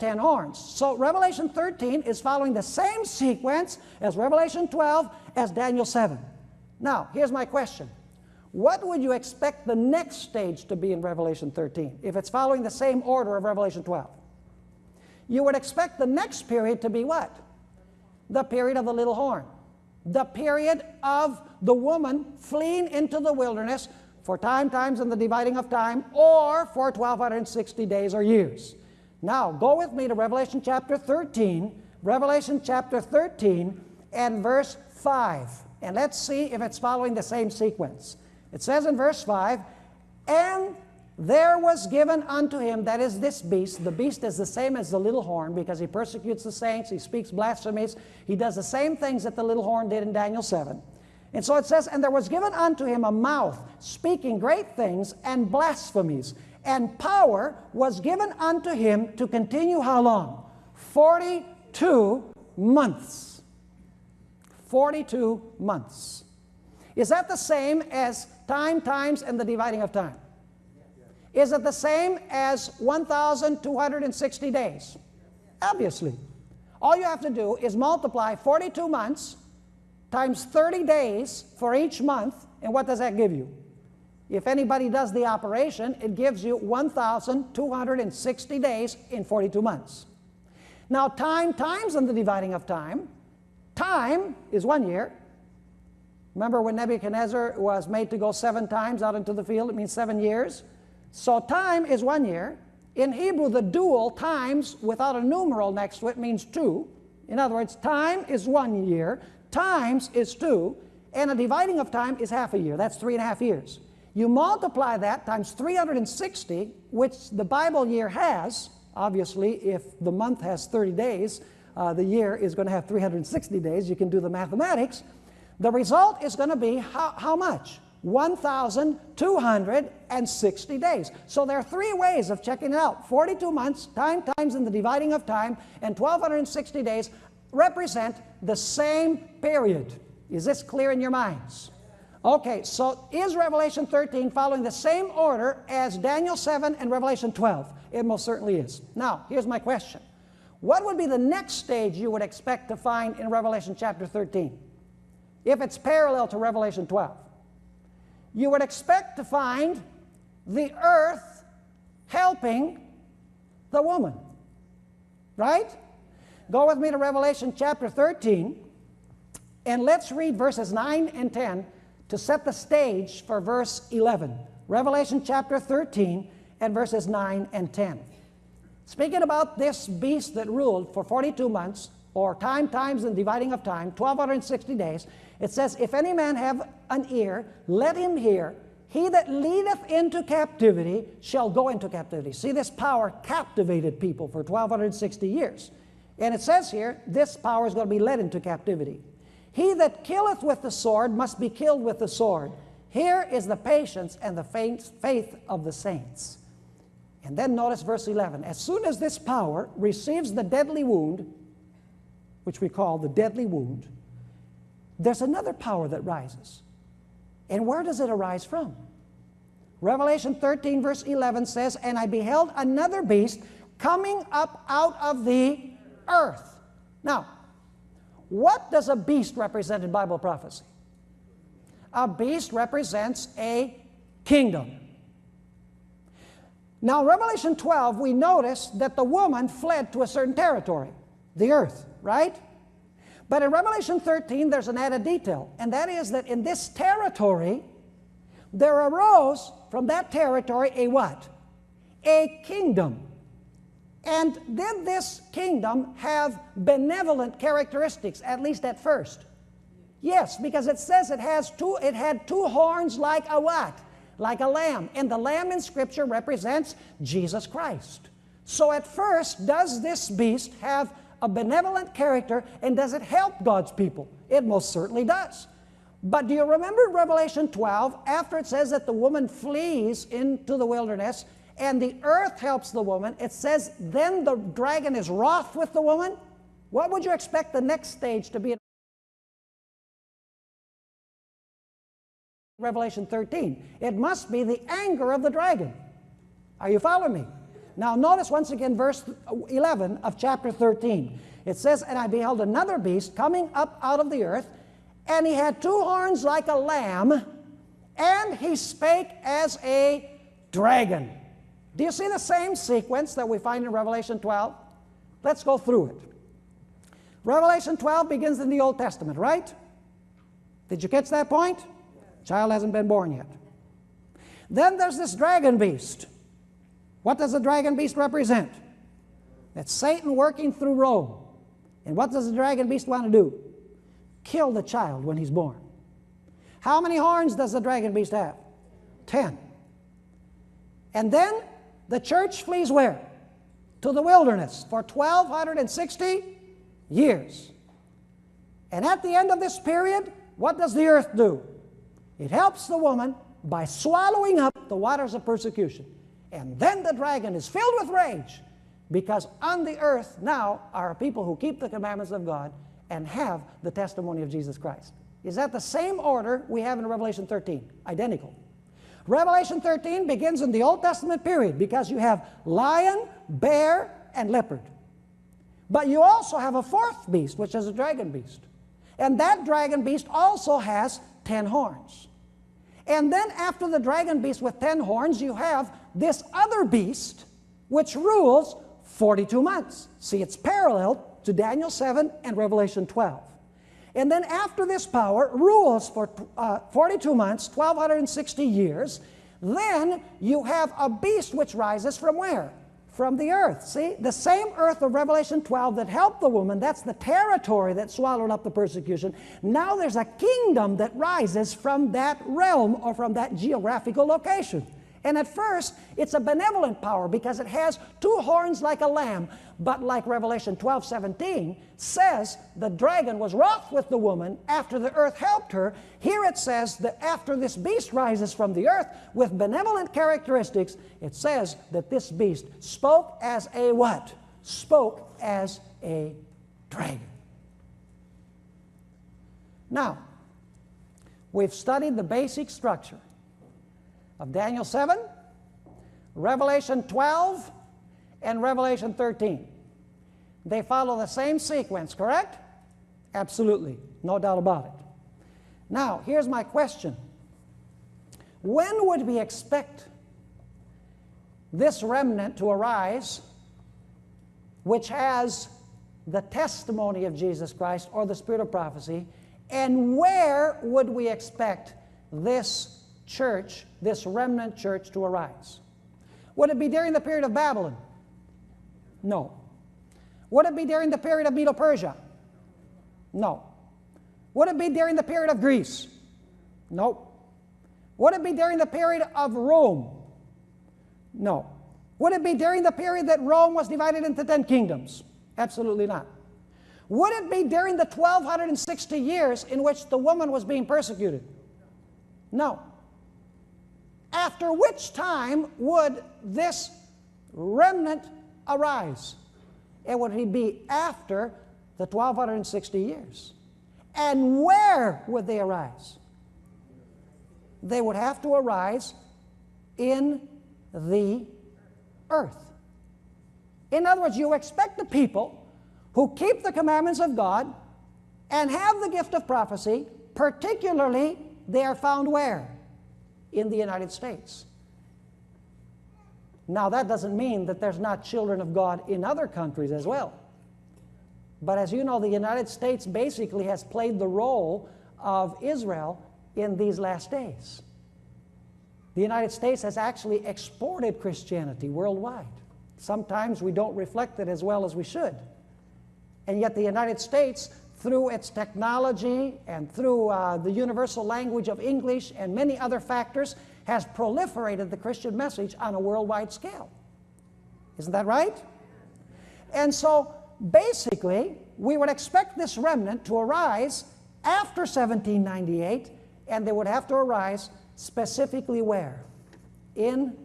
10 horns. So Revelation 13 is following the same sequence as Revelation 12, as Daniel 7. Now, here's my question. What would you expect the next stage to be in Revelation 13 if it's following the same order of Revelation 12? You would expect the next period to be what? The period of the little horn. The period of the woman fleeing into the wilderness for times and the dividing of time, or for 1260 days or years. Now, go with me to Revelation chapter 13, Revelation chapter 13 and verse 5. And let's see if it's following the same sequence. It says in verse 5, "And there was given unto him," that is this beast. The beast is the same as the little horn because he persecutes the saints, he speaks blasphemies, he does the same things that the little horn did in Daniel 7. And so it says, "And there was given unto him a mouth, speaking great things and blasphemies. And power was given unto him to continue" how long? 42 months. 42 months. Is that the same as times, and the dividing of time? Is it the same as 1,260 days? Obviously. All you have to do is multiply 42 months times 30 days for each month, and what does that give you? If anybody does the operation, it gives you 1,260 days in 42 months. Now, times and the dividing of time. Time is 1 year. Remember when Nebuchadnezzar was made to go 7 times out into the field? It means 7 years. So time is 1 year. In Hebrew, the dual times without a numeral next to it means 2. In other words, time is 1 year, times is 2, and a dividing of time is half a year. That's 3.5 years. You multiply that times 360, which the Bible year has. Obviously, if the month has 30 days, the year is going to have 360 days. You can do the mathematics. The result is going to be how much? 1,260 days. So there are 3 ways of checking it out. 42 months, times and the dividing of time, and 1,260 days represent the same period. Is this clear in your minds? Okay, so is Revelation 13 following the same order as Daniel 7 and Revelation 12? It most certainly is. Now, here's my question. What would be the next stage you would expect to find in Revelation chapter 13? If it's parallel to Revelation 12. You would expect to find the earth helping the woman. Right? Go with me to Revelation chapter 13, and let's read verses 9 and 10 to set the stage for verse 11. Revelation chapter 13 and verses 9 and 10. Speaking about this beast that ruled for 42 months, or times and dividing of time, 1,260 days, it says, "If any man have an ear, let him hear. He that leadeth into captivity shall go into captivity." See, this power captivated people for 1,260 years. And it says here, this power is going to be led into captivity. "He that killeth with the sword must be killed with the sword. Here is the patience and the faith of the saints." And then notice verse 11. "As soon as this power receives the deadly wound," which we call the deadly wound, there's another power that rises. And where does it arise from? Revelation 13 verse 11 says, "And I beheld another beast coming up out of the earth." Now, what does a beast represent in Bible prophecy? A beast represents a kingdom. Now, Revelation 12, we notice that the woman fled to a certain territory, the earth, right? But in Revelation 13, there's an added detail, and that is that in this territory, there arose from that territory a what? A kingdom. And did this kingdom have benevolent characteristics, at least at first? Yes, because it says it had 2 horns like a what? Like a lamb. And the lamb in Scripture represents Jesus Christ. So at first, does this beast have a benevolent character, and does it help God's people? It most certainly does. But do you remember Revelation 12, after it says that the woman flees into the wilderness, and the earth helps the woman, it says, then the dragon is wroth with the woman? What would you expect the next stage to be in Revelation 13? It must be the anger of the dragon. Are you following me? Now notice once again verse 11 of chapter 13. It says, "And I beheld another beast coming up out of the earth, and he had 2 horns like a lamb, and he spake as a dragon." Do you see the same sequence that we find in Revelation 12? Let's go through it. Revelation 12 begins in the Old Testament, right? Did you catch that point? Child hasn't been born yet. Then there's this dragon beast. What does the dragon beast represent? It's Satan working through Rome. And what does the dragon beast want to do? Kill the child when he's born. How many horns does the dragon beast have? 10. And then the church flees where? To the wilderness for 1,260 years. And at the end of this period, what does the earth do? It helps the woman by swallowing up the waters of persecution. And then the dragon is filled with rage, because on the earth now are people who keep the commandments of God and have the testimony of Jesus Christ. Is that the same order we have in Revelation 13? Identical. Revelation 13 begins in the Old Testament period because you have lion, bear, and leopard. But you also have a 4th beast, which is a dragon beast. And that dragon beast also has 10 horns. And then after the dragon beast with 10 horns, you have this other beast which rules 42 months. See, it's parallel to Daniel 7 and Revelation 12. And then after this power rules for 42 months, 1,260 years, then you have a beast which rises from where? From the earth. See, the same earth of Revelation 12 that helped the woman, that's the territory that swallowed up the persecution. Now there's a kingdom that rises from that realm or from that geographical location. And at first, it's a benevolent power because it has 2 horns like a lamb. But like Revelation 12:17 says, the dragon was wroth with the woman after the earth helped her. Here it says that after this beast rises from the earth with benevolent characteristics, it says that this beast spoke as a what? Spoke as a dragon. Now, we've studied the basic structure of Daniel 7, Revelation 12, and Revelation 13. They follow the same sequence, correct? Absolutely, no doubt about it. Now, here's my question. When would we expect this remnant to arise which has the testimony of Jesus Christ or the spirit of prophecy, and where would we expect this church, this remnant church, to arise? Would it be during the period of Babylon? No. Would it be during the period of Medo-Persia? No. Would it be during the period of Greece? No. Would it be during the period of Rome? No. Would it be during the period that Rome was divided into 10 kingdoms? Absolutely not. Would it be during the 1,260 years in which the woman was being persecuted? No. After which time would this remnant arise? It would be after the 1,260 years. And where would they arise? They would have to arise in the earth. In other words, you expect the people who keep the commandments of God and have the gift of prophecy, particularly they are found where? In the United States. Now that doesn't mean that there's not children of God in other countries as well. But as you know, the United States basically has played the role of Israel in these last days. The United States has actually exported Christianity worldwide. Sometimes we don't reflect it as well as we should. And yet the United States, through its technology and through the universal language of English and many other factors, has proliferated the Christian message on a worldwide scale. Isn't that right? And so basically, we would expect this remnant to arise after 1798, and they would have to arise specifically where? In